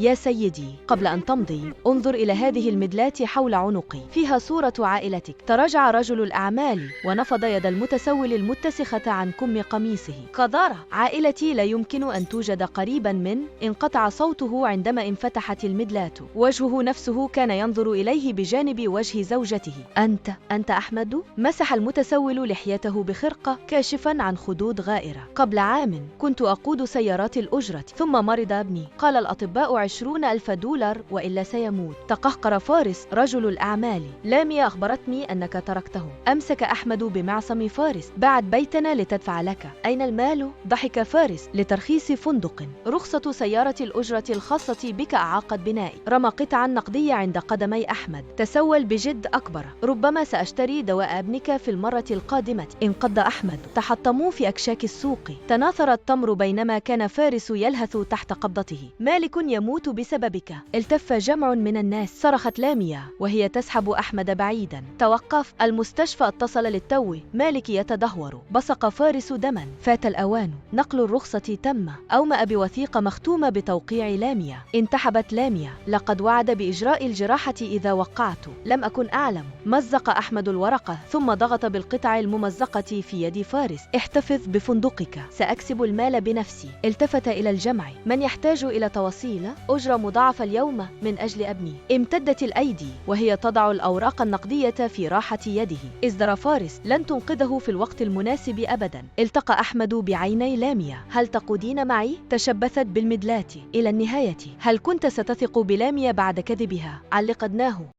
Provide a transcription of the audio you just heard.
يا سيدي، قبل أن تمضي انظر إلى هذه المدلاة حول عنقي، فيها صورة عائلتك. تراجع رجل الأعمال ونفض يد المتسول المتسخة عن كم قميصه. قذارة، عائلتي لا يمكن أن توجد قريبا من. انقطع صوته عندما انفتحت المدلاة. وجهه نفسه كان ينظر إليه بجانب وجه زوجته. أنت أحمد؟ مسح المتسول لحيته بخرقة كاشفا عن خدود غائرة. قبل عام كنت أقود سيارات الأجرة، ثم مرض ابني. قال الأطباء 20,000 دولار وإلا سيموت. تقهقر فارس رجل الأعمال. لاميا أخبرتني أنك تركته. أمسك أحمد بمعصم فارس. بعد بيتنا لتدفع لك. أين المال؟ ضحك فارس. لترخيص فندق. رخصة سيارة الأجرة الخاصة بك أعاقت بنائي. رمى قطعا نقدية عند قدمي أحمد. تسول بجد أكبر. ربما سأشتري دواء ابنك في المرة القادمة. انقض أحمد. تحطموا في أكشاك السوق. تناثر التمر بينما كان فارس يلهث تحت قبضته. مالك يموت بسببك. التف جمع من الناس. صرخت لاميا وهي تسحب أحمد بعيدا. توقف، المستشفى اتصل للتو. مالك يتدهور. بصق فارس دما. فات الأوان. نقل الرخصة تم. أومأ بوثيقة مختومة بتوقيع لاميا. انتحبت لاميا. لقد وعد بإجراء الجراحة إذا وقعت. لم أكن أعلم. مزق أحمد الورقة ثم ضغط بالقطع الممزقة في يد فارس. احتفظ بفندقك، سأكسب المال بنفسي. التفت إلى الجمع. من يحتاج إلى توصيل؟ أجرة مضاعفة اليوم من أجل ابني. امتدت الأيدي وهي تضع الأوراق النقدية في راحة يده. ازدرى فارس. لن تنقذه في الوقت المناسب أبدا. التقى أحمد بعيني لاميا. هل تقودين معي؟ تشبثت بالمدلاة. إلى النهاية، هل كنت ستثق بلاميا بعد كذبها؟ علق أدناه.